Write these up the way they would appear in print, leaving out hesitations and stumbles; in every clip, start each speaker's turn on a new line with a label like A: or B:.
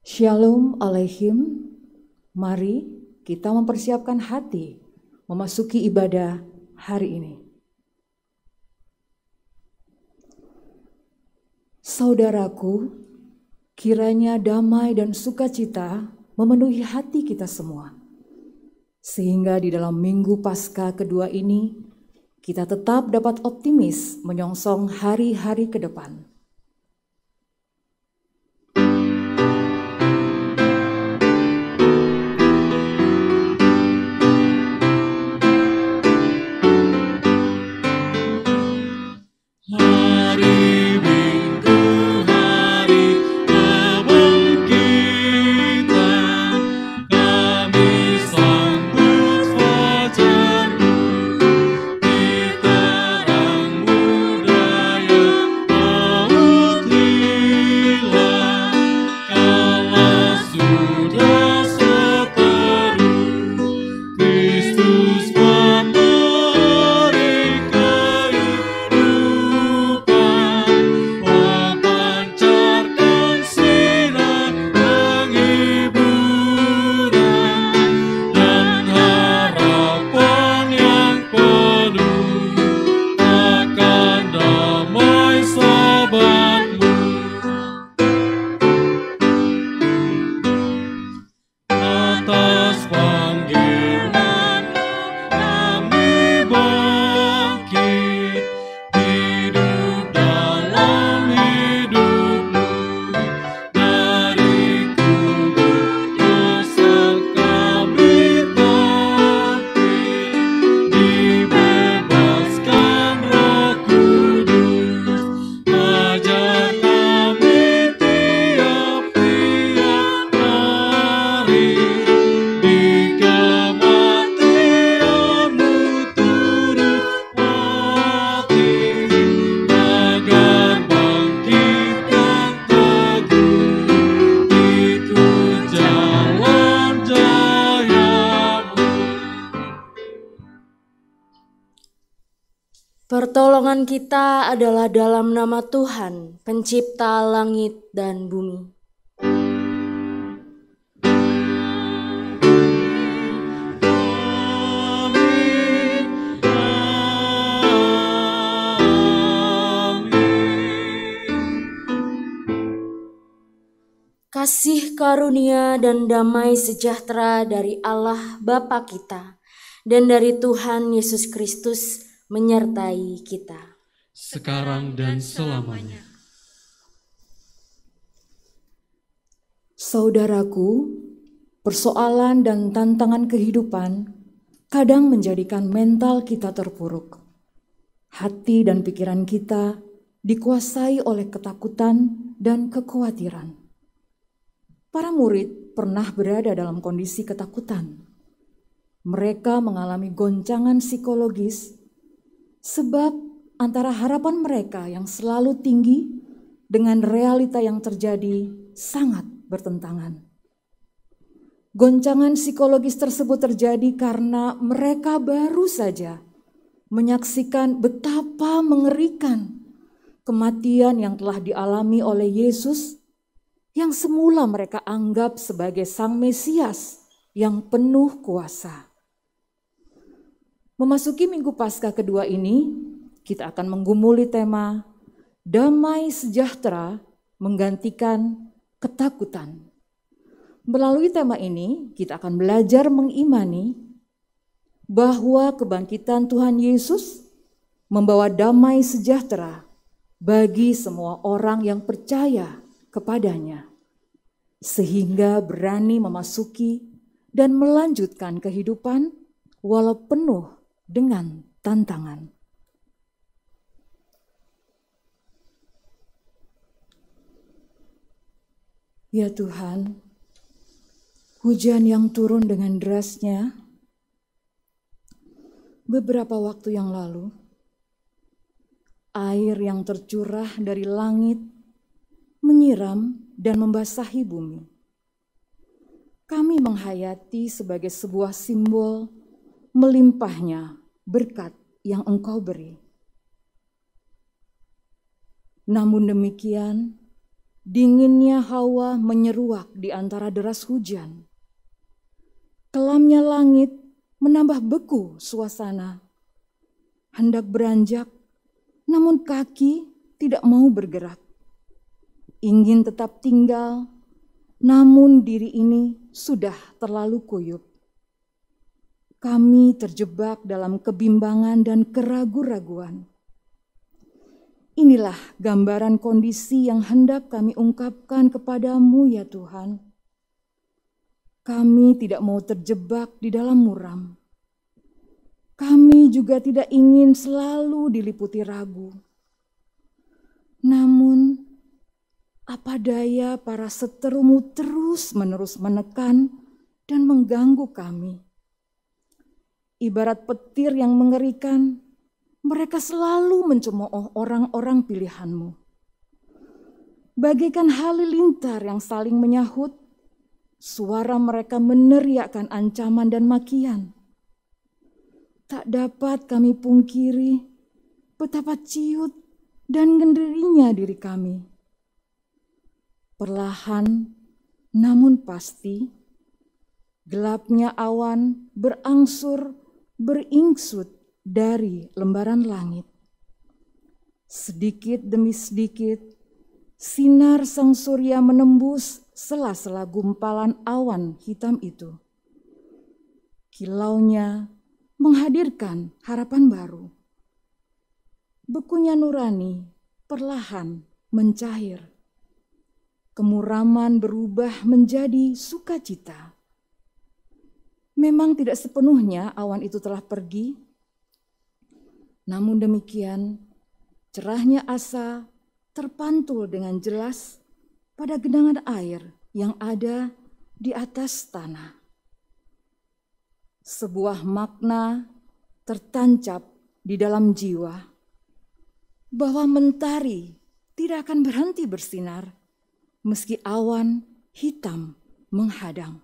A: Shalom Aleichem, mari kita mempersiapkan hati memasuki ibadah hari ini. Saudaraku, kiranya damai dan sukacita memenuhi hati kita semua, sehingga di dalam Minggu Paskah kedua ini, kita tetap dapat optimis menyongsong hari-hari ke depan.
B: Pertolongan kita adalah dalam nama Tuhan, pencipta langit dan bumi. Kasih karunia dan damai sejahtera dari Allah Bapa kita dan dari Tuhan Yesus Kristus menyertai kita
C: sekarang dan selamanya.
A: Saudaraku, persoalan dan tantangan kehidupan kadang menjadikan mental kita terpuruk. Hati dan pikiran kita dikuasai oleh ketakutan dan kekhawatiran. Para murid pernah berada dalam kondisi ketakutan. Mereka mengalami goncangan psikologis sebab antara harapan mereka yang selalu tinggi dengan realita yang terjadi sangat bertentangan. Goncangan psikologis tersebut terjadi karena mereka baru saja menyaksikan betapa mengerikan kematian yang telah dialami oleh Yesus yang semula mereka anggap sebagai Sang Mesias yang penuh kuasa. Memasuki Minggu Paskah kedua ini, kita akan menggumuli tema damai sejahtera menggantikan ketakutan. Melalui tema ini, kita akan belajar mengimani bahwa kebangkitan Tuhan Yesus membawa damai sejahtera bagi semua orang yang percaya kepadanya, sehingga berani memasuki dan melanjutkan kehidupan walau penuh dengan tantangan. Ya Tuhan, hujan yang turun dengan derasnya beberapa waktu yang lalu, air yang tercurah dari langit menyiram dan membasahi bumi. Kami menghayati sebagai sebuah simbol melimpahnya berkat yang Engkau beri. Namun demikian, Dinginnya hawa menyeruak di antara deras hujan. Kelamnya langit menambah beku suasana. Hendak beranjak, namun kaki tidak mau bergerak. Ingin tetap tinggal, namun diri ini sudah terlalu kuyup. Kami terjebak dalam kebimbangan dan keraguan-raguan. Inilah gambaran kondisi yang hendak kami ungkapkan kepadamu ya Tuhan. Kami tidak mau terjebak di dalam muram. Kami juga tidak ingin selalu diliputi ragu. Namun, apa daya para seterumu terus-menerus menekan dan mengganggu kami. Ibarat petir yang mengerikan, mereka selalu mencemooh orang-orang pilihan-Mu. Bagaikan halilintar yang saling menyahut, suara mereka meneriakkan ancaman dan makian. Tak dapat kami pungkiri betapa ciut dan genderinya diri kami. Perlahan namun pasti, gelapnya awan berangsur beringsut dari lembaran langit. Sedikit demi sedikit, sinar sang surya menembus sela-sela gumpalan awan hitam itu. Kilaunya menghadirkan harapan baru. Bekunya nurani perlahan mencair. Kemuraman berubah menjadi sukacita. Memang tidak sepenuhnya awan itu telah pergi, namun demikian cerahnya asa terpantul dengan jelas pada genangan air yang ada di atas tanah. Sebuah makna tertancap di dalam jiwa bahwa mentari tidak akan berhenti bersinar meski awan hitam menghadang.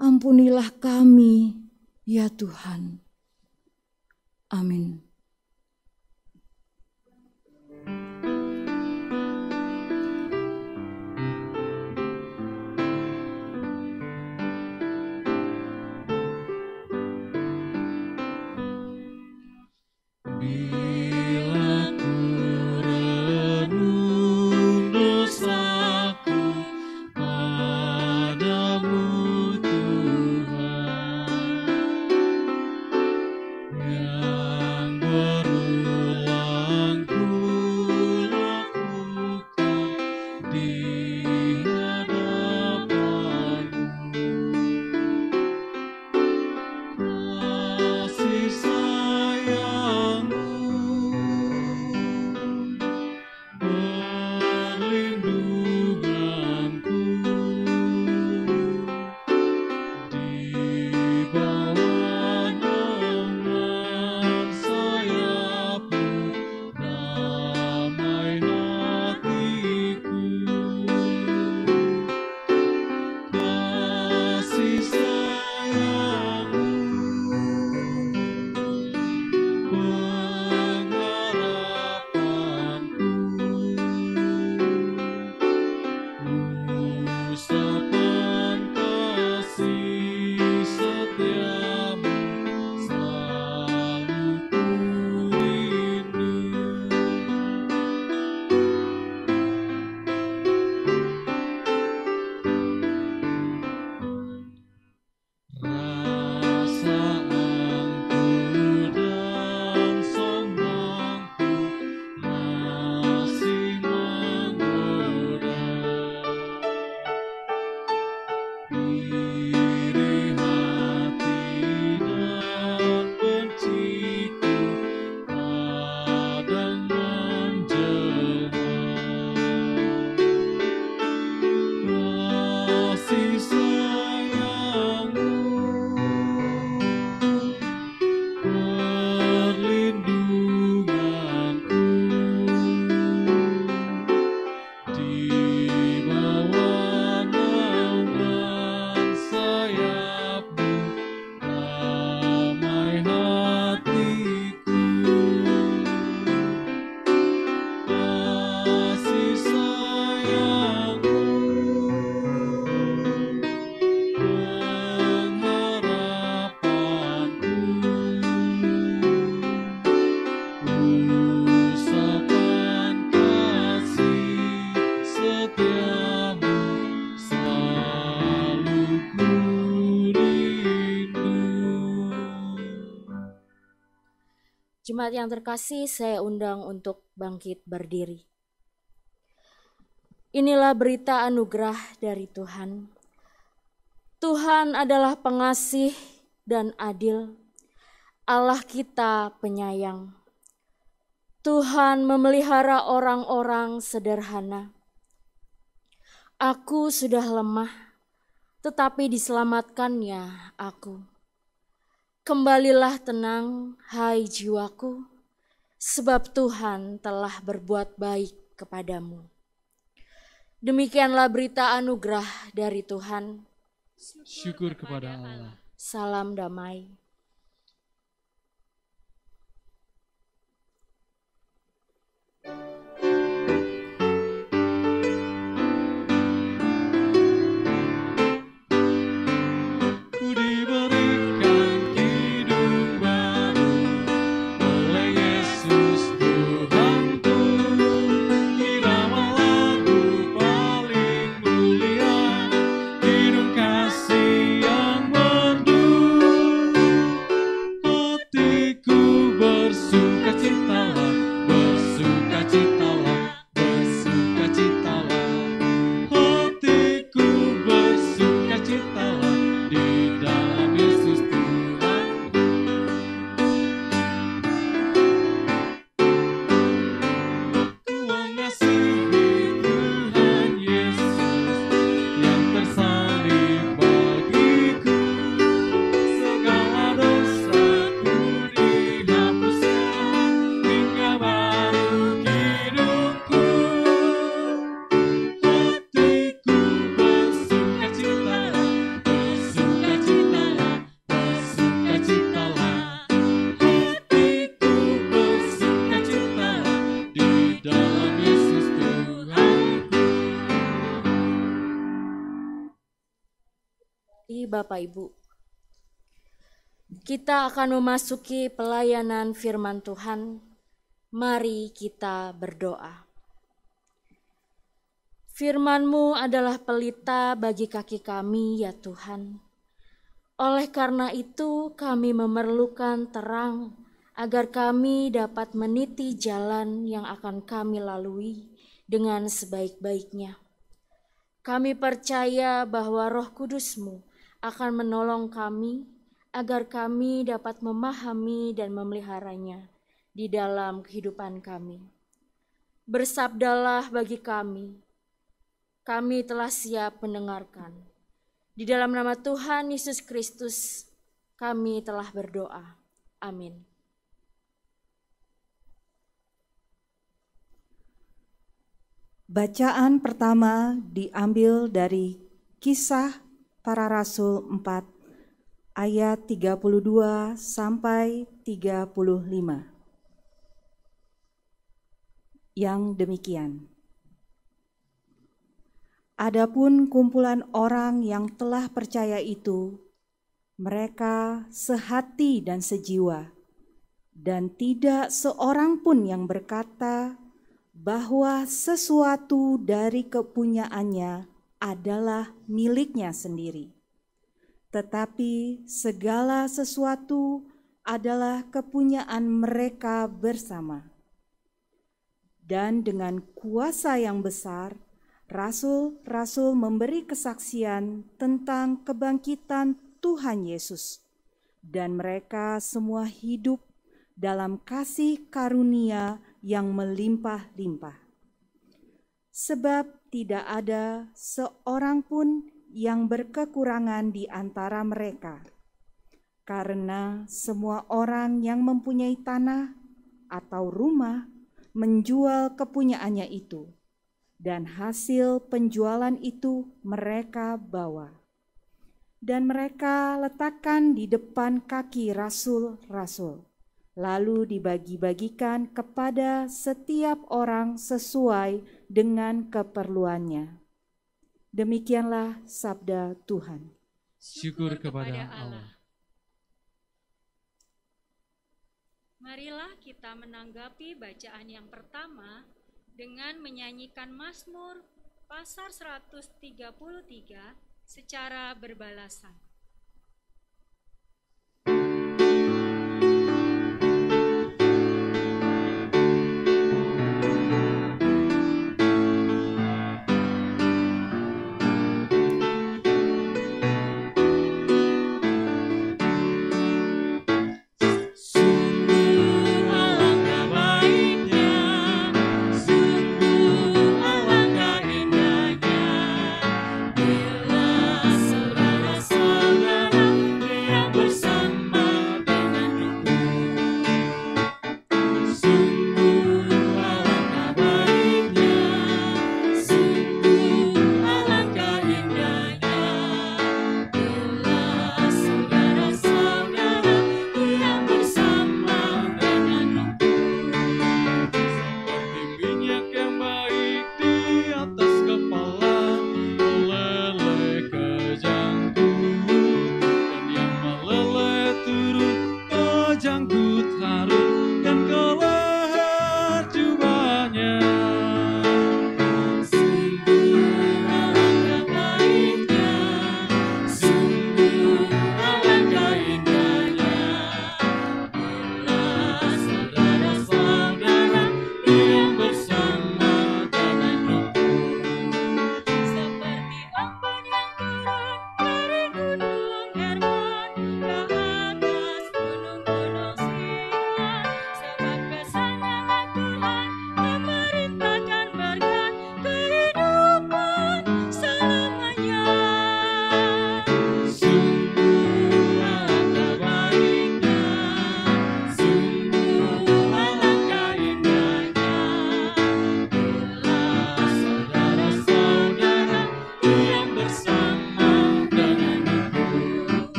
A: Ampunilah kami, ya Tuhan. Amin.
B: Jemaat yang terkasih, saya undang untuk bangkit berdiri. Inilah berita anugerah dari Tuhan. Tuhan adalah pengasih dan adil. Allah kita penyayang. Tuhan memelihara orang-orang sederhana. Aku sudah lemah, tetapi diselamatkannya aku. Kembalilah tenang, hai jiwaku, sebab Tuhan telah berbuat baik kepadamu. Demikianlah berita anugerah dari Tuhan.
C: Syukur kepada Allah.
B: Salam damai. Bapak Ibu, kita akan memasuki pelayanan firman Tuhan. Mari kita berdoa. Firman-Mu adalah pelita bagi kaki kami, ya Tuhan. Oleh karena itu kami memerlukan terang agar kami dapat meniti jalan yang akan kami lalui dengan sebaik-baiknya. Kami percaya bahwa Roh Kudus-Mu akan menolong kami agar kami dapat memahami dan memeliharanya di dalam kehidupan kami. Bersabdalah bagi kami telah siap mendengarkan. Di dalam nama Tuhan Yesus Kristus kami telah berdoa. Amin.
A: Bacaan pertama diambil dari Kisah Para Rasul 4 ayat 32 sampai 35. Yang demikian. Adapun kumpulan orang yang telah percaya itu, mereka sehati dan sejiwa, dan tidak seorang pun yang berkata bahwa sesuatu dari kepunyaannya adalah miliknya sendiri, tetapi segala sesuatu adalah kepunyaan mereka bersama. Dan dengan kuasa yang besar, rasul-rasul memberi kesaksian tentang kebangkitan Tuhan Yesus, dan mereka semua hidup dalam kasih karunia yang melimpah-limpah. Sebab tidak ada seorang pun yang berkekurangan di antara mereka, karena semua orang yang mempunyai tanah atau rumah menjual kepunyaannya itu, dan hasil penjualan itu mereka bawa. Dan mereka letakkan di depan kaki rasul-rasul, lalu dibagi-bagikan kepada setiap orang sesuai dengan keperluannya. Demikianlah sabda Tuhan.
C: Syukur kepada Allah.
D: Marilah kita menanggapi bacaan yang pertama dengan menyanyikan Mazmur pasal 133 secara berbalasan.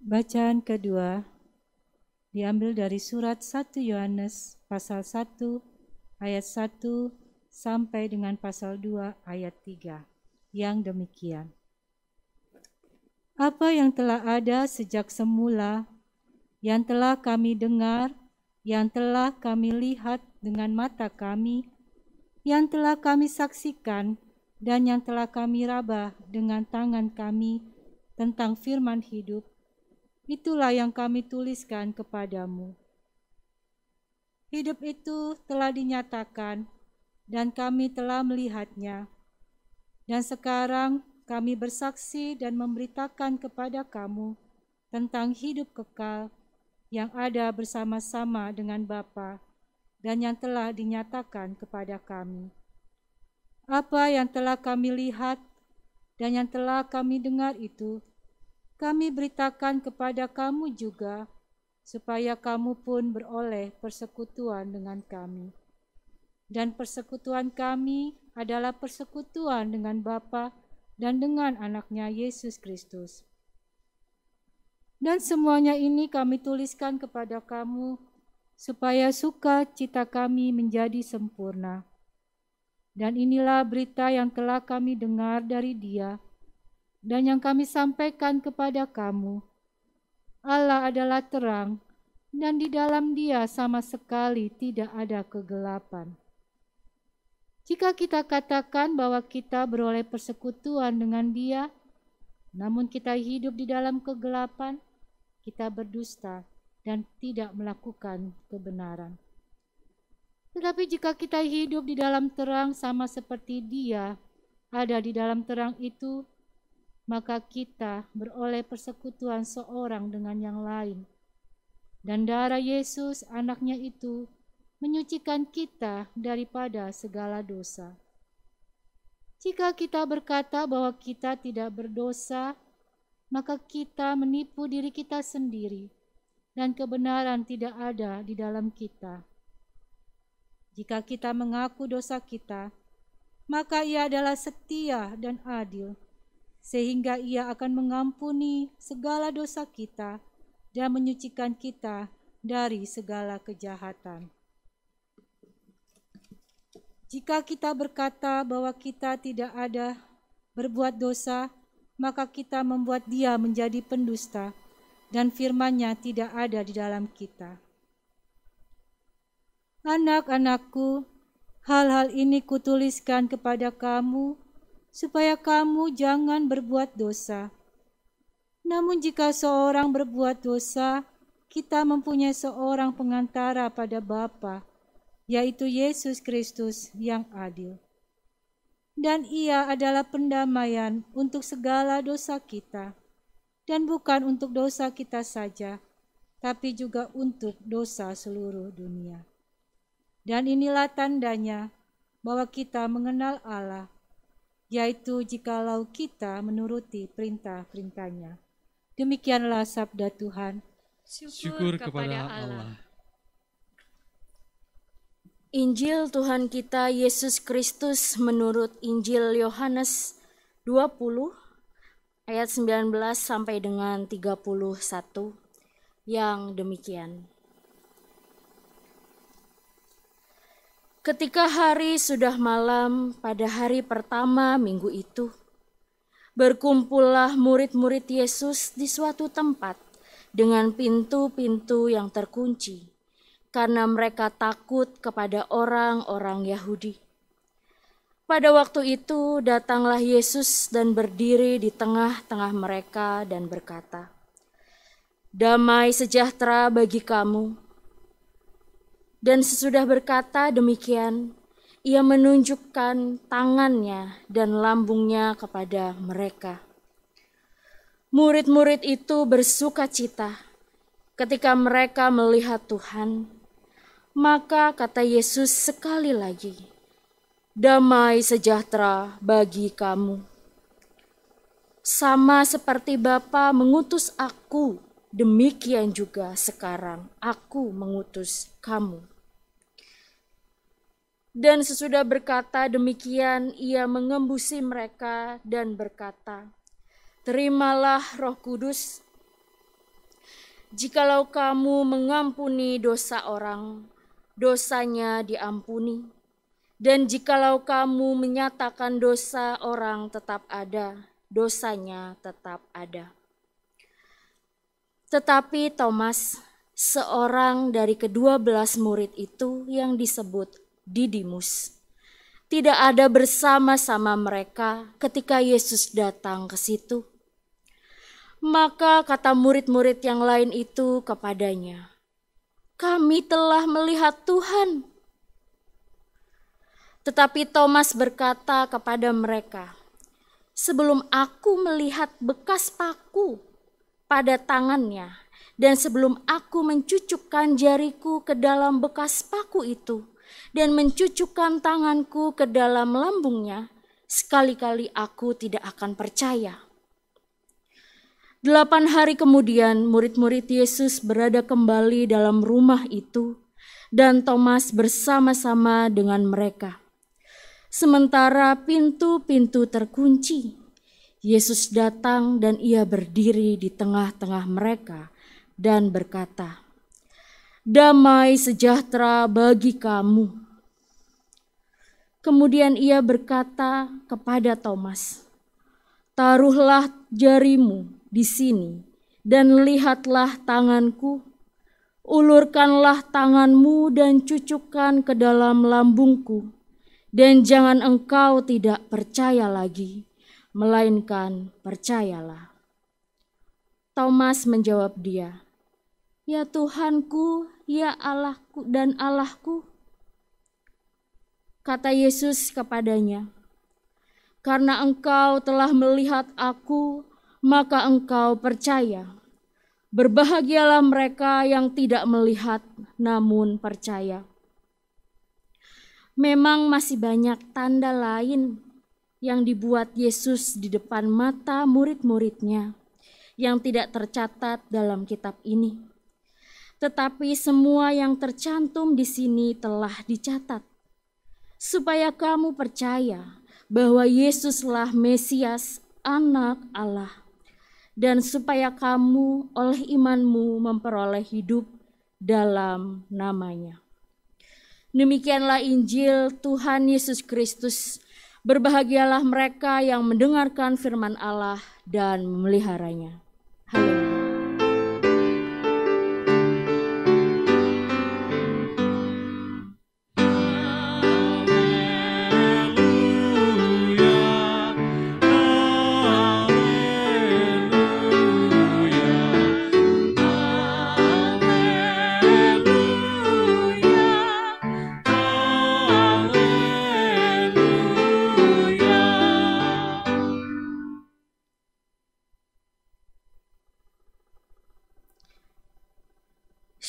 E: Bacaan kedua diambil dari surat 1 Yohanes pasal 1 ayat 1 sampai dengan pasal 2 ayat 3 yang demikian. Apa yang telah ada sejak semula, yang telah kami dengar, yang telah kami lihat dengan mata kami, yang telah kami saksikan, dan yang telah kami raba dengan tangan kami tentang firman hidup, itulah yang kami tuliskan kepadamu. Hidup itu telah dinyatakan, dan kami telah melihatnya. Dan sekarang kami bersaksi dan memberitakan kepada kamu tentang hidup kekal yang ada bersama-sama dengan Bapa dan yang telah dinyatakan kepada kami. Apa yang telah kami lihat dan yang telah kami dengar itu, kami beritakan kepada kamu juga, supaya kamu pun beroleh persekutuan dengan kami. Dan persekutuan kami adalah persekutuan dengan Bapa dan dengan anaknya Yesus Kristus. Dan semuanya ini kami tuliskan kepada kamu, supaya sukacita kami menjadi sempurna. Dan inilah berita yang telah kami dengar dari Dia, dan yang kami sampaikan kepada kamu. Allah adalah terang, dan di dalam Dia sama sekali tidak ada kegelapan. Jika kita katakan bahwa kita beroleh persekutuan dengan Dia, namun kita hidup di dalam kegelapan, kita berdusta dan tidak melakukan kebenaran. Tetapi jika kita hidup di dalam terang sama seperti Dia ada di dalam terang itu, maka kita beroleh persekutuan seorang dengan yang lain. Dan darah Yesus anaknya itu menyucikan kita daripada segala dosa. Jika kita berkata bahwa kita tidak berdosa, maka kita menipu diri kita sendiri, dan kebenaran tidak ada di dalam kita. Jika kita mengaku dosa kita, maka Ia adalah setia dan adil, sehingga Ia akan mengampuni segala dosa kita dan menyucikan kita dari segala kejahatan. Jika kita berkata bahwa kita tidak ada berbuat dosa, maka kita membuat Dia menjadi pendusta, dan firman-Nya tidak ada di dalam kita. Anak-anakku, hal-hal ini kutuliskan kepada kamu, supaya kamu jangan berbuat dosa. Namun jika seorang berbuat dosa, kita mempunyai seorang pengantara pada Bapa, yaitu Yesus Kristus yang adil. Dan Ia adalah pendamaian untuk segala dosa kita, dan bukan untuk dosa kita saja, tapi juga untuk dosa seluruh dunia. Dan inilah tandanya bahwa kita mengenal Allah, yaitu jikalau kita menuruti perintah-perintah-Nya. Demikianlah sabda Tuhan.
C: Syukur kepada Allah.
B: Injil Tuhan kita Yesus Kristus menurut Injil Yohanes 20 ayat 19 sampai dengan 31 yang demikian. Ketika hari sudah malam pada hari pertama minggu itu, berkumpullah murid-murid Yesus di suatu tempat dengan pintu-pintu yang terkunci, karena mereka takut kepada orang-orang Yahudi. Pada waktu itu datanglah Yesus dan berdiri di tengah-tengah mereka dan berkata, "Damai sejahtera bagi kamu." Dan sesudah berkata demikian, Ia menunjukkan tangannya dan lambungnya kepada mereka. Murid-murid itu bersukacita ketika mereka melihat Tuhan. Maka kata Yesus sekali lagi, "Damai sejahtera bagi kamu. Sama seperti Bapa mengutus aku, demikian juga sekarang aku mengutus kamu." Dan sesudah berkata demikian, Ia mengembusi mereka dan berkata, "Terimalah Roh Kudus. Jikalau kamu mengampuni dosa orang, dosanya diampuni. Dan jikalau kamu menyatakan dosa orang tetap ada, dosanya tetap ada. Tetapi Thomas, seorang dari ke-12 murid itu yang disebut Didimus, tidak ada bersama-sama mereka ketika Yesus datang ke situ. Maka kata murid-murid yang lain itu kepadanya, "Kami telah melihat Tuhan." Tetapi Thomas berkata kepada mereka, "Sebelum aku melihat bekas paku pada tangannya, dan sebelum aku mencucukkan jariku ke dalam bekas paku itu, dan mencucukkan tanganku ke dalam lambungnya, sekali-kali aku tidak akan percaya." 8 hari kemudian murid-murid Yesus berada kembali dalam rumah itu, dan Thomas bersama-sama dengan mereka. Sementara pintu-pintu terkunci, Yesus datang dan ia berdiri di tengah-tengah mereka dan berkata, "Damai sejahtera bagi kamu." Kemudian ia berkata kepada Thomas, "Taruhlah jarimu di sini dan lihatlah tanganku. Ulurkanlah tanganmu dan cucukkan ke dalam lambungku. Dan jangan engkau tidak percaya lagi, melainkan percayalah." Thomas menjawab dia, "Ya Tuhanku, ya Allahku dan Allahku." Kata Yesus kepadanya, "Karena engkau telah melihat aku, maka engkau percaya. Berbahagialah mereka yang tidak melihat namun percaya." Memang masih banyak tanda lain yang dibuat Yesus di depan mata murid-muridnya yang tidak tercatat dalam kitab ini. Tetapi semua yang tercantum di sini telah dicatat, supaya kamu percaya bahwa Yesuslah Mesias, Anak Allah, dan supaya kamu oleh imanmu memperoleh hidup dalam namanya. Demikianlah Injil Tuhan Yesus Kristus. Berbahagialah mereka yang mendengarkan firman Allah dan memeliharanya. Haleluya.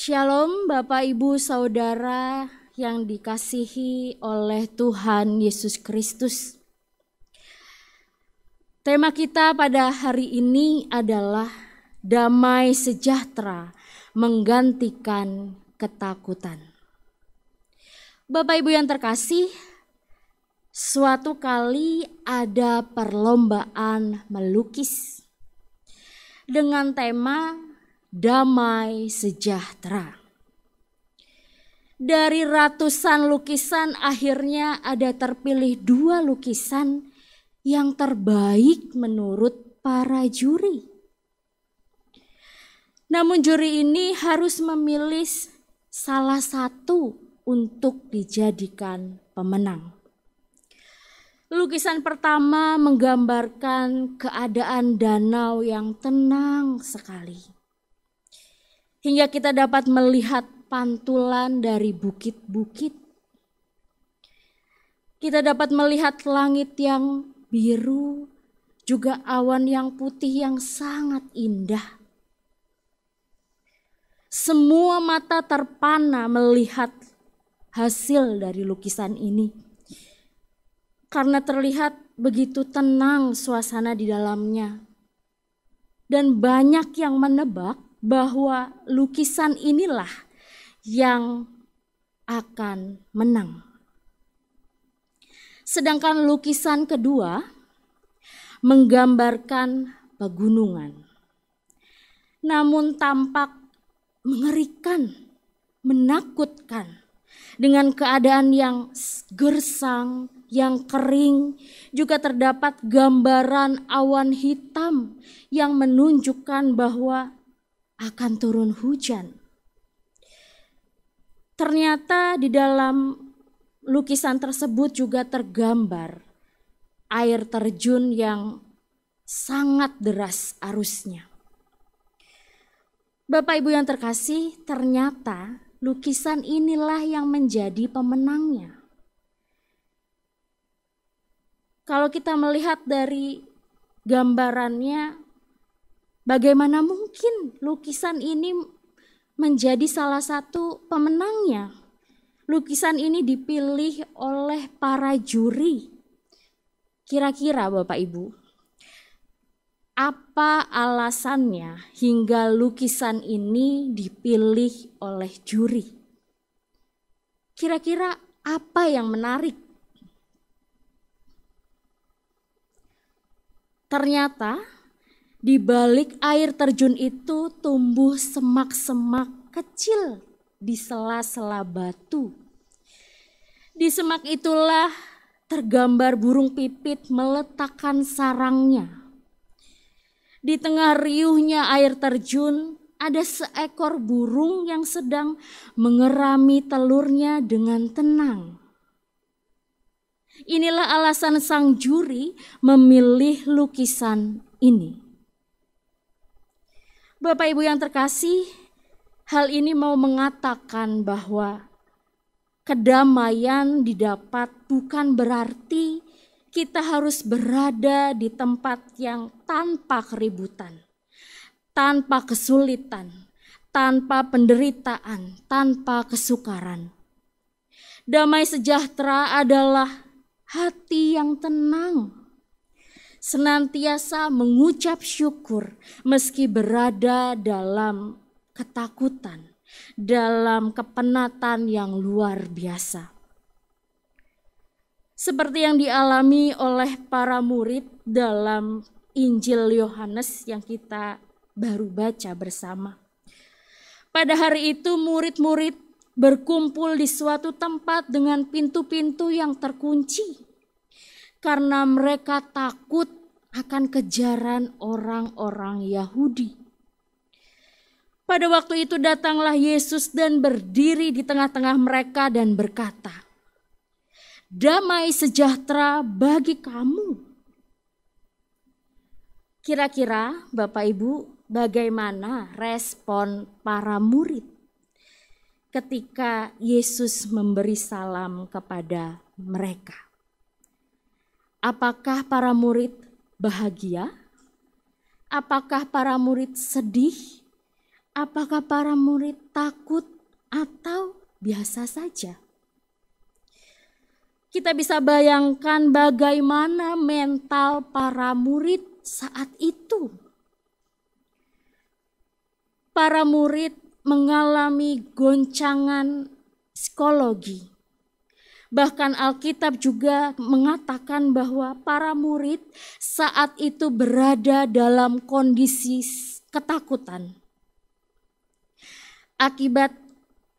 B: Shalom Bapak Ibu Saudara yang dikasihi oleh Tuhan Yesus Kristus. Tema kita pada hari ini adalah damai sejahtera menggantikan ketakutan. Bapak Ibu yang terkasih, suatu kali ada perlombaan melukis dengan tema damai sejahtera. Dari ratusan lukisan akhirnya ada terpilih 2 lukisan yang terbaik menurut para juri. Namun juri ini harus memilih salah satu untuk dijadikan pemenang. Lukisan pertama menggambarkan keadaan danau yang tenang sekali, hingga kita dapat melihat pantulan dari bukit-bukit. Kita dapat melihat langit yang biru, juga awan yang putih yang sangat indah. Semua mata terpana melihat hasil dari lukisan ini, karena terlihat begitu tenang suasana di dalamnya. Dan banyak yang menebak bahwa lukisan inilah yang akan menang. Sedangkan lukisan kedua menggambarkan pegunungan. Namun tampak mengerikan, menakutkan. Dengan keadaan yang gersang, yang kering, juga terdapat gambaran awan hitam yang menunjukkan bahwa akan turun hujan. Ternyata di dalam lukisan tersebut juga tergambar air terjun yang sangat deras arusnya. Bapak Ibu yang terkasih, ternyata lukisan inilah yang menjadi pemenangnya. Kalau kita melihat dari gambarannya, bagaimana mungkin lukisan ini menjadi salah satu pemenangnya? Lukisan ini dipilih oleh para juri. Kira-kira Bapak Ibu, apa alasannya hingga lukisan ini dipilih oleh juri? Kira-kira apa yang menarik? Ternyata di balik air terjun itu tumbuh semak-semak kecil di sela-sela batu. Di semak itulah tergambar burung pipit meletakkan sarangnya. Di tengah riuhnya air terjun, ada seekor burung yang sedang mengerami telurnya dengan tenang. Inilah alasan sang juri memilih lukisan ini. Bapak Ibu yang terkasih, hal ini mau mengatakan bahwa kedamaian didapat bukan berarti kita harus berada di tempat yang tanpa keributan, tanpa kesulitan, tanpa penderitaan, tanpa kesukaran. Damai sejahtera adalah hati yang tenang, senantiasa mengucap syukur meski berada dalam ketakutan, dalam kepenatan yang luar biasa. Seperti yang dialami oleh para murid dalam Injil Yohanes yang kita baru baca bersama. Pada hari itu murid-murid berkumpul di suatu tempat dengan pintu-pintu yang terkunci karena mereka takut akan kejaran orang-orang Yahudi. Pada waktu itu datanglah Yesus dan berdiri di tengah-tengah mereka dan berkata, "Damai sejahtera bagi kamu." Kira-kira Bapak Ibu, bagaimana respon para murid ketika Yesus memberi salam kepada mereka? Apakah para murid bahagia? Apakah para murid sedih? Apakah para murid takut atau biasa saja? Kita bisa bayangkan bagaimana mental para murid saat itu. Para murid mengalami goncangan psikologi. Bahkan Alkitab juga mengatakan bahwa para murid saat itu berada dalam kondisi ketakutan. Akibat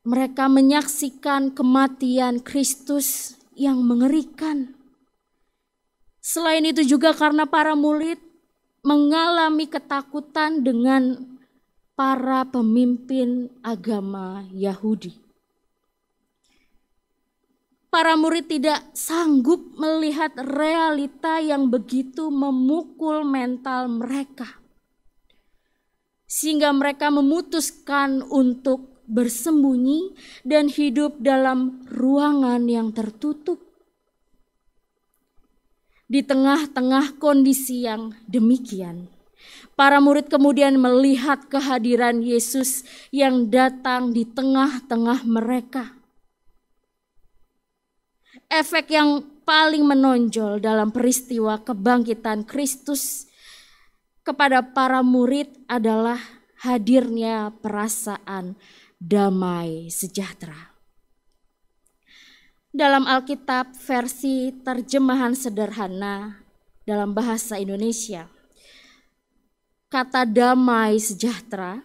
B: mereka menyaksikan kematian Kristus yang mengerikan. Selain itu juga karena para murid mengalami ketakutan dengan para pemimpin agama Yahudi. Para murid tidak sanggup melihat realita yang begitu memukul mental mereka. Sehingga mereka memutuskan untuk bersembunyi dan hidup dalam ruangan yang tertutup. Di tengah-tengah kondisi yang demikian, para murid kemudian melihat kehadiran Yesus yang datang di tengah-tengah mereka. Efek yang paling menonjol dalam peristiwa kebangkitan Kristus kepada para murid adalah hadirnya perasaan damai sejahtera. Dalam Alkitab versi terjemahan sederhana dalam bahasa Indonesia, kata damai sejahtera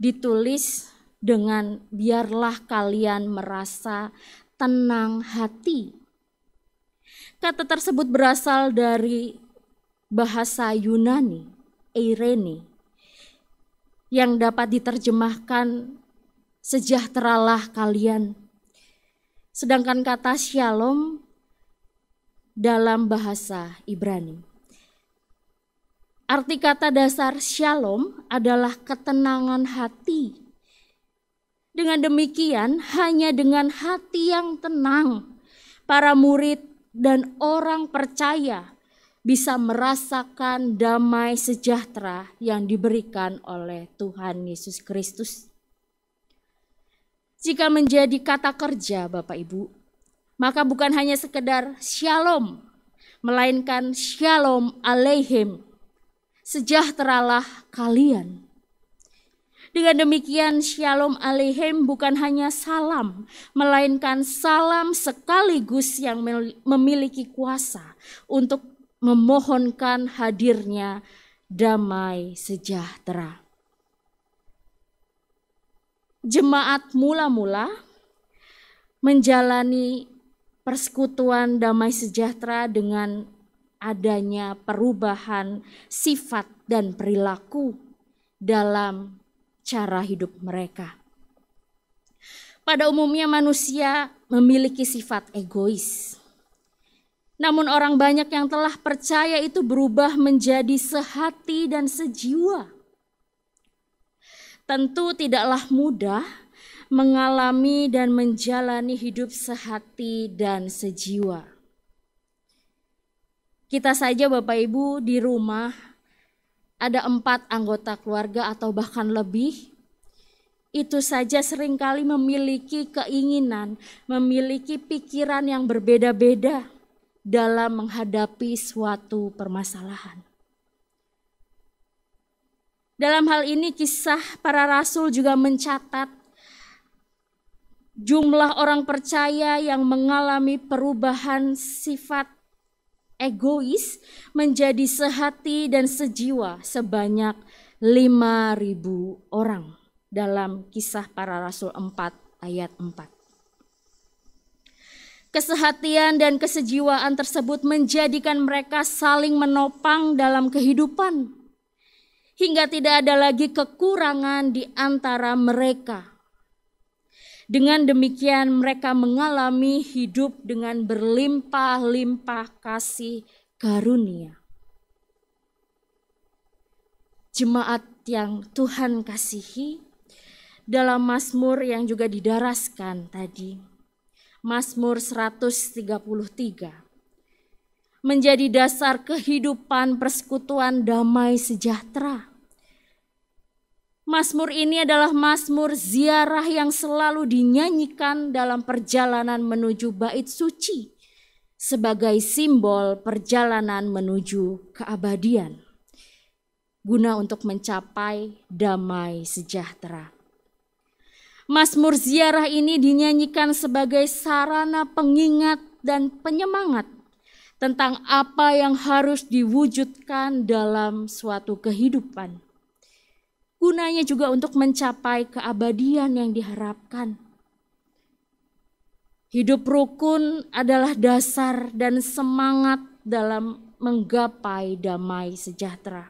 B: ditulis dengan biarlah kalian merasa tenang hati. Kata tersebut berasal dari bahasa Yunani, eirene, yang dapat diterjemahkan sejahteralah kalian. Sedangkan kata shalom dalam bahasa Ibrani. Arti kata dasar shalom adalah ketenangan hati. Dengan demikian, hanya dengan hati yang tenang, para murid dan orang percaya bisa merasakan damai sejahtera yang diberikan oleh Tuhan Yesus Kristus. Jika menjadi kata kerja Bapak Ibu, maka bukan hanya sekedar shalom, melainkan shalom aleichem, sejahteralah kalian. Dengan demikian shalom aleichem bukan hanya salam, melainkan salam sekaligus yang memiliki kuasa untuk memohonkan hadirnya damai sejahtera. Jemaat mula-mula menjalani persekutuan damai sejahtera dengan adanya perubahan sifat dan perilaku dalam cara hidup mereka. Pada umumnya manusia memiliki sifat egois. Namun orang banyak yang telah percaya itu berubah menjadi sehati dan sejiwa. Tentu tidaklah mudah mengalami dan menjalani hidup sehati dan sejiwa. Kita saja Bapak Ibu di rumah ada 4 anggota keluarga atau bahkan lebih. Itu saja seringkali memiliki keinginan, memiliki pikiran yang berbeda-beda dalam menghadapi suatu permasalahan. Dalam hal ini kisah para rasul juga mencatat jumlah orang percaya yang mengalami perubahan sifat egois menjadi sehati dan sejiwa sebanyak 5.000 orang dalam kisah para rasul 4 ayat 4. Kesehatian dan kesejiwaan tersebut menjadikan mereka saling menopang dalam kehidupan hingga tidak ada lagi kekurangan di antara mereka. Dengan demikian mereka mengalami hidup dengan berlimpah-limpah kasih karunia. Jemaat yang Tuhan kasihi, dalam Mazmur yang juga didaraskan tadi, Mazmur 133, menjadi dasar kehidupan persekutuan damai sejahtera. Mazmur ini adalah mazmur ziarah yang selalu dinyanyikan dalam perjalanan menuju bait suci sebagai simbol perjalanan menuju keabadian, guna untuk mencapai damai sejahtera. Mazmur ziarah ini dinyanyikan sebagai sarana pengingat dan penyemangat tentang apa yang harus diwujudkan dalam suatu kehidupan. Gunanya juga untuk mencapai keabadian yang diharapkan. Hidup rukun adalah dasar dan semangat dalam menggapai damai sejahtera.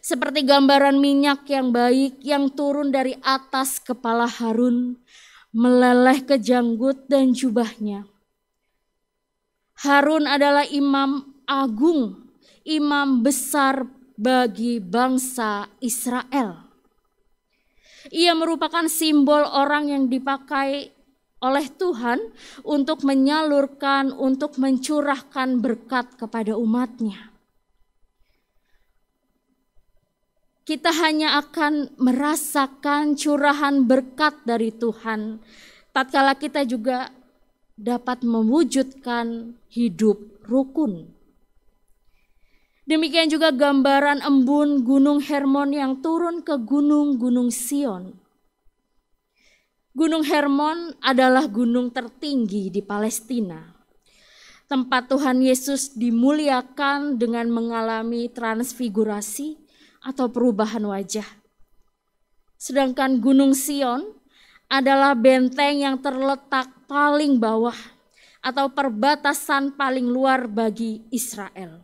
B: Seperti gambaran minyak yang baik yang turun dari atas kepala Harun, meleleh ke janggut dan jubahnya. Harun adalah imam agung, imam besar bagi bangsa Israel. Ia merupakan simbol orang yang dipakai oleh Tuhan untuk menyalurkan, untuk mencurahkan berkat kepada umatnya. Kita hanya akan merasakan curahan berkat dari Tuhan tatkala kita juga dapat mewujudkan hidup rukun. Demikian juga gambaran embun Gunung Hermon yang turun ke gunung-gunung Sion. Gunung Hermon adalah gunung tertinggi di Palestina. Tempat Tuhan Yesus dimuliakan dengan mengalami transfigurasi atau perubahan wajah. Sedangkan Gunung Sion adalah benteng yang terletak paling bawah atau perbatasan paling luar bagi Israel.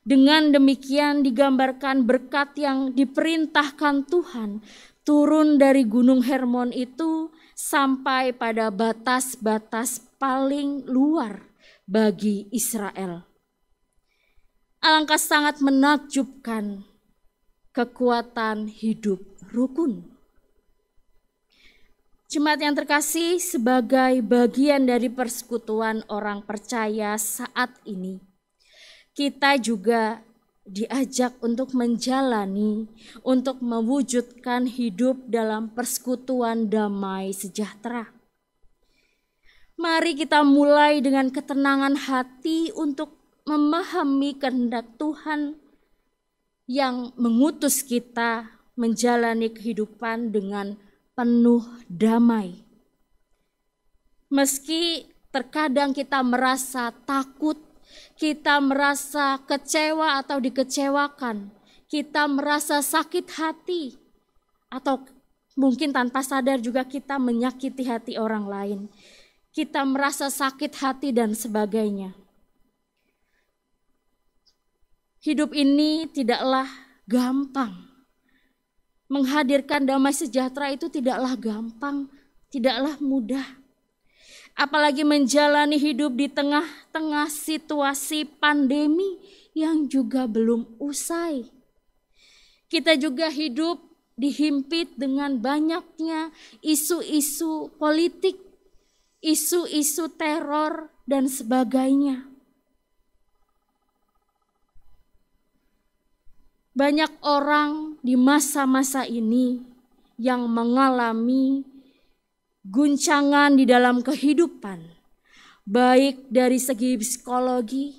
B: Dengan demikian digambarkan berkat yang diperintahkan Tuhan turun dari Gunung Hermon itu sampai pada batas-batas paling luar bagi Israel. Alangkah sangat menakjubkan kekuatan hidup rukun. Jemaat yang terkasih, sebagai bagian dari persekutuan orang percaya saat ini, kita juga diajak untuk menjalani, untuk mewujudkan hidup dalam persekutuan damai sejahtera. Mari kita mulai dengan ketenangan hati untuk memahami kehendak Tuhan yang mengutus kita menjalani kehidupan dengan penuh damai. Meski terkadang kita merasa takut, kita merasa kecewa atau dikecewakan, kita merasa sakit hati, atau mungkin tanpa sadar juga kita menyakiti hati orang lain. Kita merasa sakit hati dan sebagainya. Hidup ini tidaklah gampang. Menghadirkan damai sejahtera itu tidaklah gampang, tidaklah mudah. Apalagi menjalani hidup di tengah-tengah situasi pandemi yang juga belum usai. Kita juga hidup dihimpit dengan banyaknya isu-isu politik, isu-isu teror, dan sebagainya. Banyak orang di masa-masa ini yang mengalami guncangan di dalam kehidupan, baik dari segi psikologi,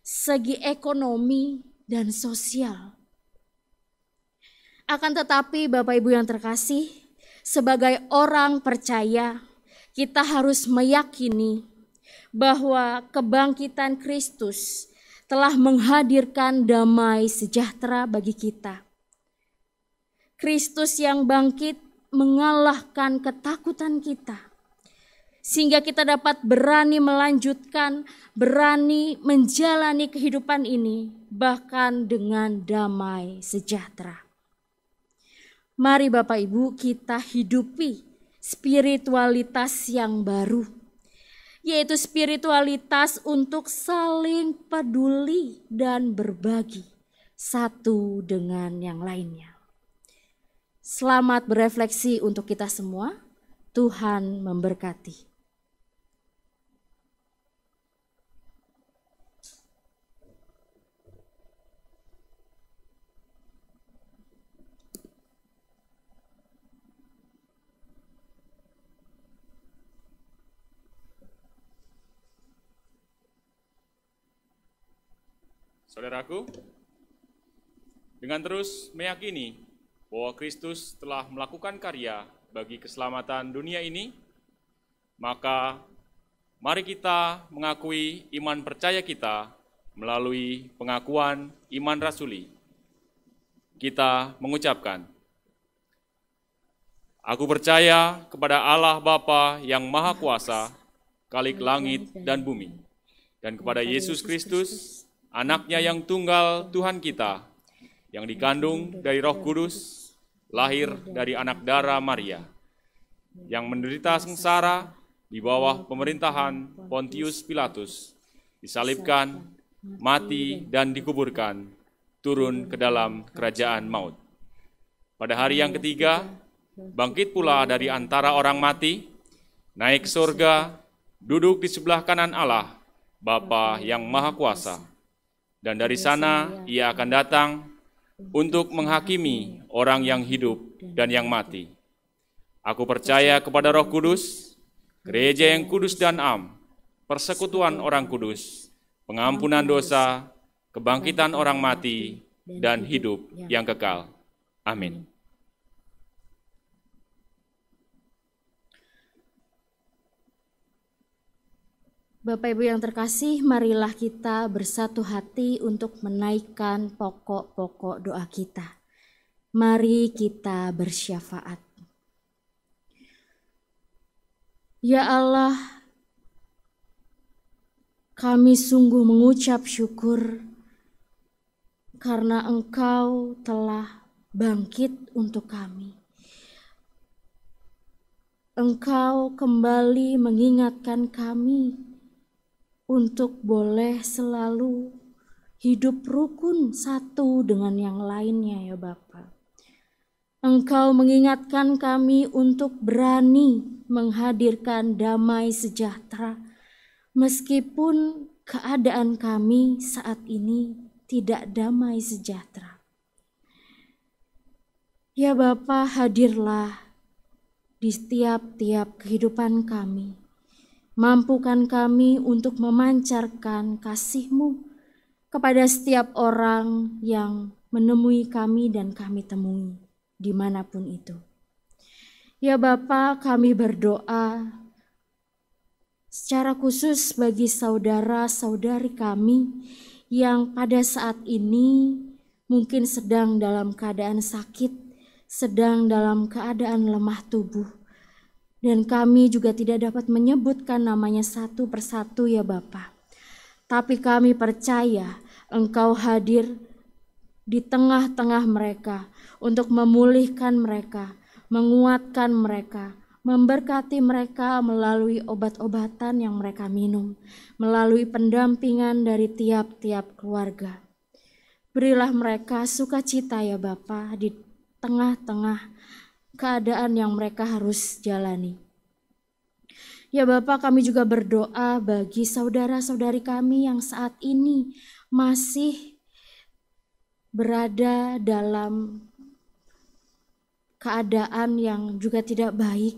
B: segi ekonomi, dan sosial. Akan tetapi Bapak Ibu yang terkasih, sebagai orang percaya, kita harus meyakini bahwa kebangkitan Kristus telah menghadirkan damai sejahtera bagi kita. Kristus yang bangkit mengalahkan ketakutan kita, sehingga kita dapat berani melanjutkan, berani menjalani kehidupan ini, bahkan dengan damai sejahtera. Mari Bapak Ibu kita hidupi spiritualitas yang baru, yaitu spiritualitas untuk saling peduli dan berbagi satu dengan yang lainnya. Selamat berefleksi untuk kita semua. Tuhan memberkati.
F: Saudaraku, dengan terus meyakini bahwa Kristus telah melakukan karya bagi keselamatan dunia ini, maka mari kita mengakui iman percaya kita melalui pengakuan iman rasuli. Kita mengucapkan, "Aku percaya kepada Allah Bapa yang Maha Kuasa, Khalik langit dan bumi, dan kepada Yesus Kristus, Anaknya yang tunggal Tuhan kita, yang dikandung dari Roh Kudus, lahir dari anak darah Maria, yang menderita sengsara di bawah pemerintahan Pontius Pilatus, disalibkan, mati dan dikuburkan, turun ke dalam kerajaan maut. Pada hari yang ketiga, bangkit pula dari antara orang mati, naik ke surga, duduk di sebelah kanan Allah, Bapa yang Maha Kuasa. Dan dari sana ia akan datang untuk menghakimi orang yang hidup dan yang mati. Aku percaya kepada Roh Kudus, gereja yang kudus dan am, persekutuan orang kudus, pengampunan dosa, kebangkitan orang mati, dan hidup yang kekal. Amin.
B: Bapak Ibu yang terkasih, marilah kita bersatu hati untuk menaikkan pokok-pokok doa kita. Mari kita bersyafaat. Ya Allah, kami sungguh mengucap syukur karena Engkau telah bangkit untuk kami. Engkau kembali mengingatkan kami untuk boleh selalu hidup rukun satu dengan yang lainnya ya Bapa. Engkau mengingatkan kami untuk berani menghadirkan damai sejahtera meskipun keadaan kami saat ini tidak damai sejahtera. Ya Bapa, hadirlah di setiap-tiap kehidupan kami. Mampukan kami untuk memancarkan kasih-Mu kepada setiap orang yang menemui kami dan kami temui dimanapun itu. Ya Bapa, kami berdoa secara khusus bagi saudara-saudari kami yang pada saat ini mungkin sedang dalam keadaan sakit, sedang dalam keadaan lemah tubuh. Dan kami juga tidak dapat menyebutkan namanya satu persatu ya Bapa. Tapi kami percaya Engkau hadir di tengah-tengah mereka untuk memulihkan mereka, menguatkan mereka, memberkati mereka melalui obat-obatan yang mereka minum, melalui pendampingan dari tiap-tiap keluarga. Berilah mereka sukacita ya Bapa di tengah-tengah keadaan yang mereka harus jalani. Ya Bapa, kami juga berdoa bagi saudara-saudari kami yang saat ini masih berada dalam keadaan yang juga tidak baik.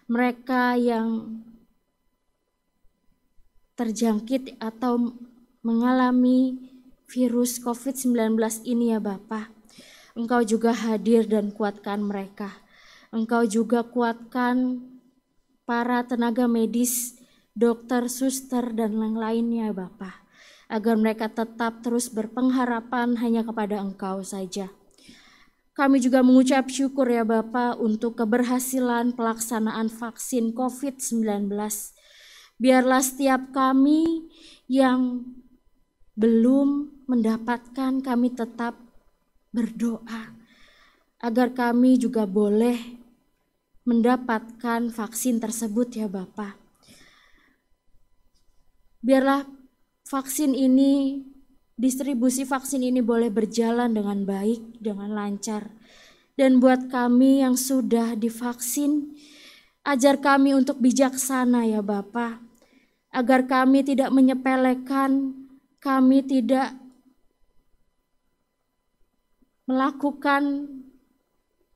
B: Mereka yang terjangkit atau mengalami virus COVID-19 ini ya Bapa, Engkau juga hadir dan kuatkan mereka. Engkau juga kuatkan para tenaga medis, dokter, suster, dan yang lainnya Bapa, agar mereka tetap terus berpengharapan hanya kepada Engkau saja. Kami juga mengucap syukur ya Bapa untuk keberhasilan pelaksanaan vaksin COVID-19. Biarlah setiap kami yang belum mendapatkan, kami tetap berdoa agar kami juga boleh mendapatkan vaksin tersebut ya Bapa. Biarlah vaksin ini, distribusi vaksin ini boleh berjalan dengan baik, dengan lancar. Dan buat kami yang sudah divaksin, ajar kami untuk bijaksana ya Bapa, agar kami tidak menyepelekan, kami tidak melakukan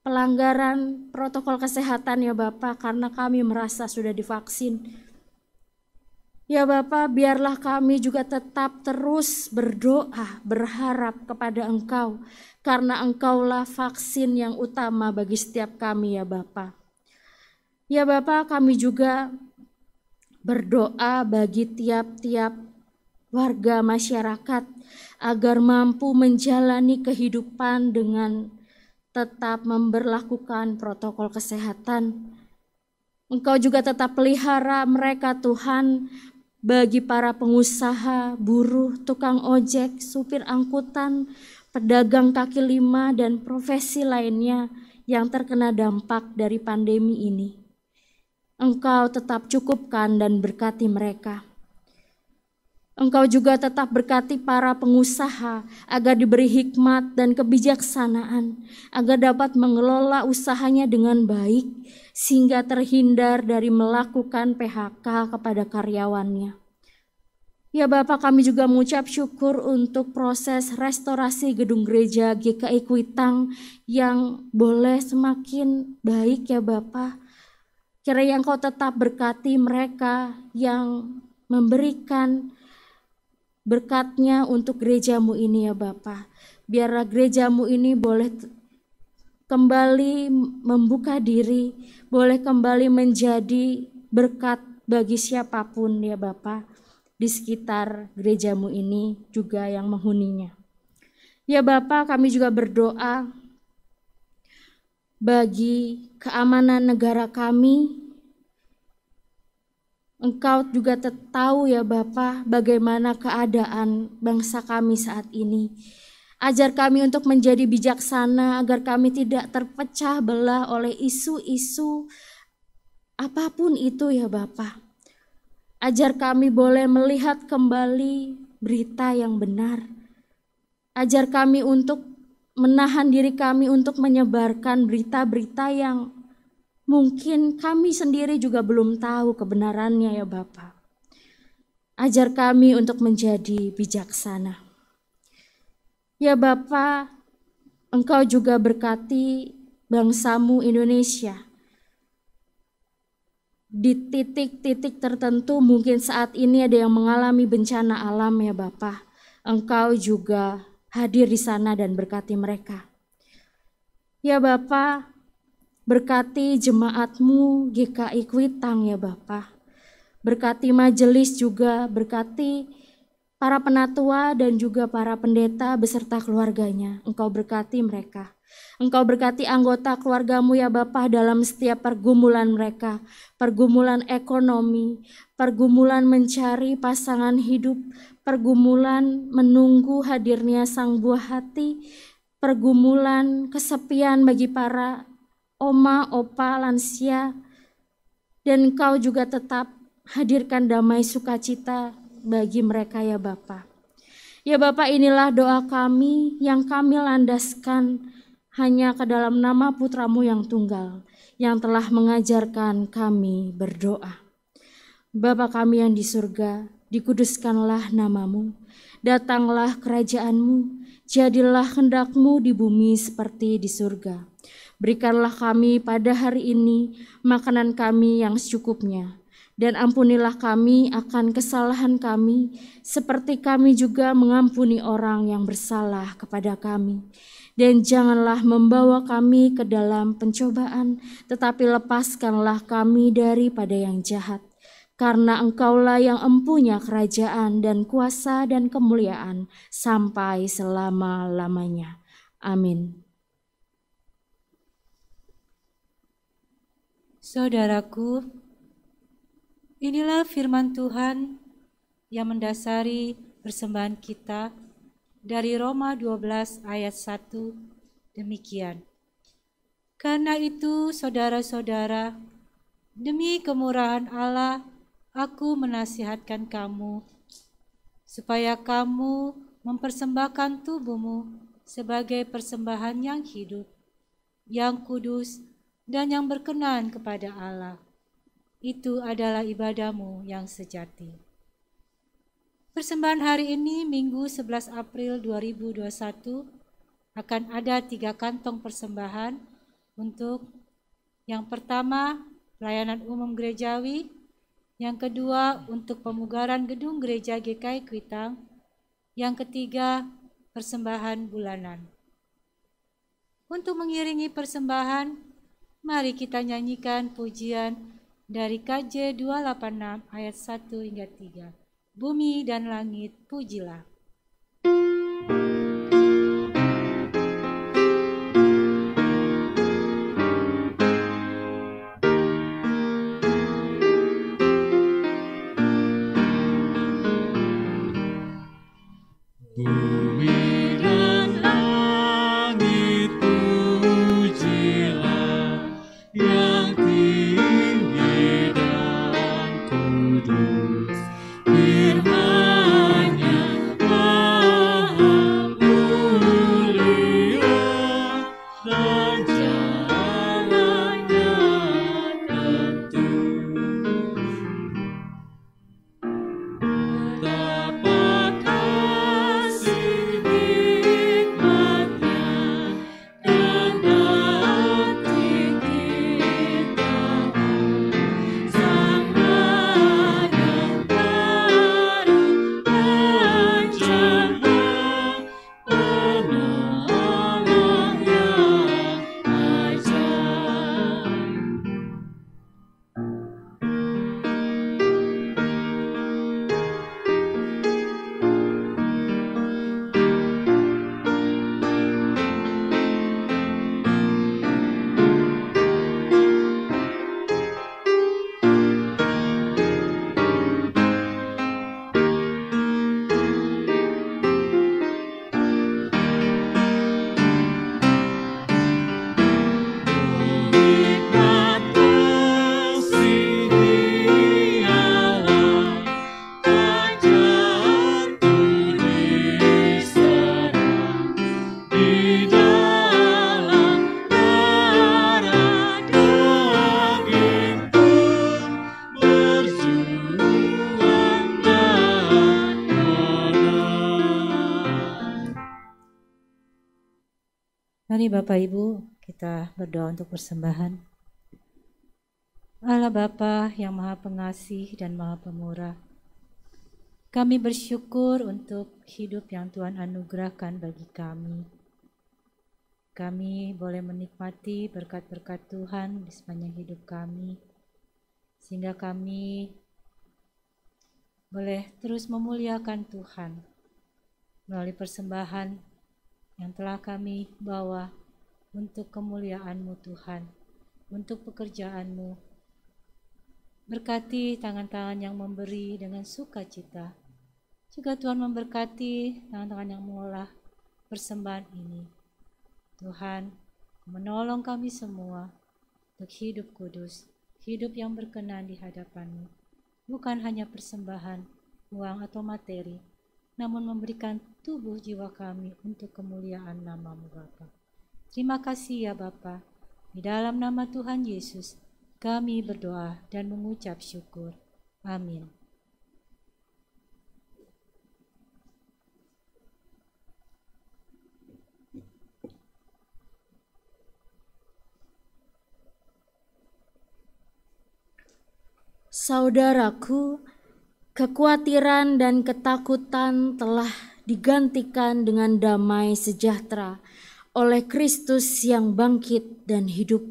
B: pelanggaran protokol kesehatan ya Bapa, karena kami merasa sudah divaksin. Ya Bapa, biarlah kami juga tetap terus berdoa, berharap kepada Engkau, karena Engkaulah vaksin yang utama bagi setiap kami ya Bapa. Ya Bapa, kami juga berdoa bagi tiap-tiap warga masyarakat agar mampu menjalani kehidupan dengan tetap memberlakukan protokol kesehatan. Engkau juga tetap pelihara mereka Tuhan, bagi para pengusaha, buruh, tukang ojek, supir angkutan, pedagang kaki lima, dan profesi lainnya yang terkena dampak dari pandemi ini. Engkau tetap cukupkan dan berkati mereka. Engkau juga tetap berkati para pengusaha agar diberi hikmat dan kebijaksanaan, agar dapat mengelola usahanya dengan baik, sehingga terhindar dari melakukan PHK kepada karyawannya. Ya Bapa, kami juga mengucap syukur untuk proses restorasi gedung gereja GKI Kuitang yang boleh semakin baik ya Bapa. Kiranya Engkau tetap berkati mereka yang memberikan berkat-Nya untuk gereja-Mu ini ya Bapa. Biarlah gereja-Mu ini boleh kembali membuka diri, boleh kembali menjadi berkat bagi siapapun ya Bapa di sekitar gereja-Mu ini juga yang menghuninya. Ya Bapa, kami juga berdoa bagi keamanan negara kami. Engkau juga tahu ya Bapa bagaimana keadaan bangsa kami saat ini. Ajar kami untuk menjadi bijaksana agar kami tidak terpecah belah oleh isu-isu apapun itu ya Bapa. Ajar kami boleh melihat kembali berita yang benar. Ajar kami untuk menahan diri kami untuk menyebarkan berita-berita yang mungkin kami sendiri juga belum tahu kebenarannya ya Bapa. Ajar kami untuk menjadi bijaksana. Ya Bapa, Engkau juga berkati bangsamu Indonesia. Di titik-titik tertentu mungkin saat ini ada yang mengalami bencana alam ya Bapa. Engkau juga hadir di sana dan berkati mereka. Ya Bapa, berkati jemaatmu GKI Kuitang ya Bapa. Berkati majelis juga, berkati para penatua dan juga para pendeta beserta keluarganya. Engkau berkati mereka. Engkau berkati anggota keluargamu ya Bapa dalam setiap pergumulan mereka. Pergumulan ekonomi, pergumulan mencari pasangan hidup, pergumulan menunggu hadirnya sang buah hati, pergumulan kesepian bagi para oma, opa, lansia. Dan Engkau juga tetap hadirkan damai sukacita bagi mereka ya Bapa. Ya Bapa, inilah doa kami yang kami landaskan hanya ke dalam nama Putramu yang tunggal yang telah mengajarkan kami berdoa. Bapa kami yang di surga, dikuduskanlah namamu, datanglah kerajaanmu, jadilah kehendak-Mu di bumi seperti di surga. Berikanlah kami pada hari ini makanan kami yang secukupnya. Dan ampunilah kami akan kesalahan kami, seperti kami juga mengampuni orang yang bersalah kepada kami. Dan janganlah membawa kami ke dalam pencobaan, tetapi lepaskanlah kami daripada yang jahat. Karena Engkaulah yang empunya kerajaan dan kuasa dan kemuliaan sampai selama-lamanya. Amin.
E: Saudaraku, inilah firman Tuhan yang mendasari persembahan kita dari Roma 12 ayat 1 demikian. Karena itu saudara-saudara, demi kemurahan Allah, aku menasihatkan kamu, supaya kamu mempersembahkan tubuhmu sebagai persembahan yang hidup, yang kudus, dan yang berkenan kepada Allah. Itu adalah ibadahmu yang sejati. Persembahan hari ini, Minggu 11 April 2021, akan ada 3 kantong persembahan untuk yang pertama, pelayanan umum gerejawi, yang kedua, untuk pemugaran gedung gereja GKI Kuitang, yang ketiga, persembahan bulanan. Untuk mengiringi persembahan, mari kita nyanyikan pujian dari KJ 286 ayat 1 hingga 3. Bumi dan langit pujilah.
C: Firman-Nya
E: Mari Bapak Ibu, kita berdoa untuk persembahan. Allah Bapa yang Maha Pengasih dan Maha Pemurah, kami bersyukur untuk hidup yang Tuhan anugerahkan bagi kami. Kami boleh menikmati berkat-berkat Tuhan di sepanjang hidup kami, sehingga kami boleh terus memuliakan Tuhan melalui persembahan yang telah kami bawa untuk kemuliaan-Mu Tuhan, untuk pekerjaan-Mu. Berkati tangan-tangan yang memberi dengan sukacita. Juga Tuhan memberkati tangan-tangan yang mengolah persembahan ini. Tuhan, menolong kami semua untuk hidup kudus, hidup yang berkenan di hadapan-Mu. Bukan hanya persembahan, uang atau materi, namun memberikan tubuh jiwa kami untuk kemuliaan nama-Mu Bapa. Terima kasih ya Bapa. Di dalam nama Tuhan Yesus, kami berdoa dan mengucap syukur. Amin.
B: Saudaraku, kekhawatiran dan ketakutan telah digantikan dengan damai sejahtera oleh Kristus yang bangkit dan hidup.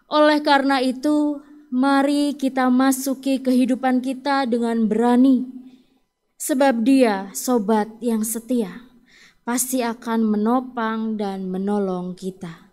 B: Oleh karena itu, mari kita masuki kehidupan kita dengan berani, sebab Dia, sobat yang setia, pasti akan menopang dan menolong kita.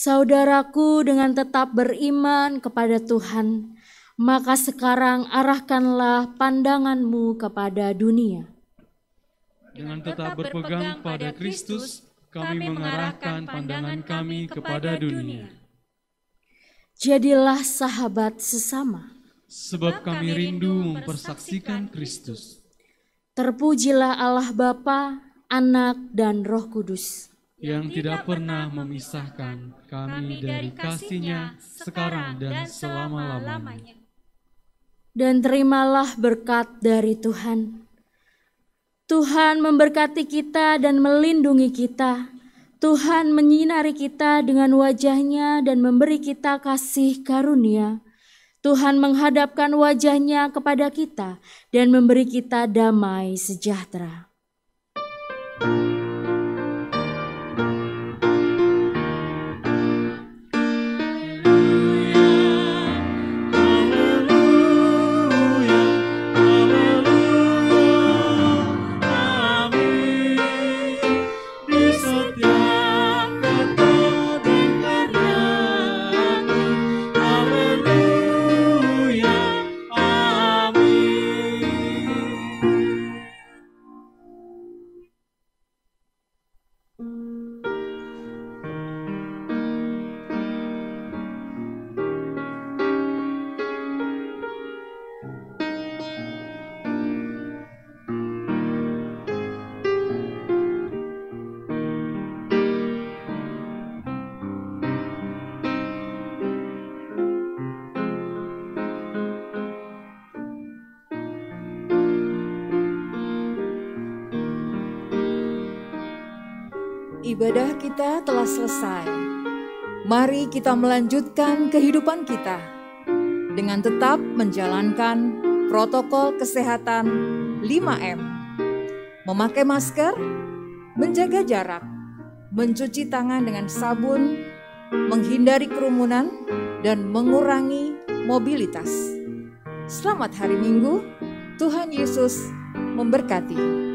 B: Saudaraku, dengan tetap beriman kepada Tuhan, maka sekarang arahkanlah pandanganmu kepada dunia.
C: Dengan tetap berpegang pada Kristus, kami mengarahkan pandangan kami kepada dunia.
B: Jadilah sahabat sesama,
C: sebab kami rindu mempersaksikan Kristus.
B: Terpujilah Allah Bapa, Anak, dan Roh Kudus,
C: yang tidak pernah memisahkan kami dari kasih-Nya sekarang dan selama-lamanya.
B: Dan terimalah berkat dari Tuhan. Tuhan memberkati kita dan melindungi kita. Tuhan menyinari kita dengan wajah-Nya dan memberi kita kasih karunia. Tuhan menghadapkan wajah-Nya kepada kita dan memberi kita damai sejahtera.
A: Ibadah kita telah selesai. Mari kita melanjutkan kehidupan kita dengan tetap menjalankan protokol kesehatan 5M. Memakai masker, menjaga jarak, mencuci tangan dengan sabun, menghindari kerumunan, dan mengurangi mobilitas. Selamat hari Minggu, Tuhan Yesus memberkati.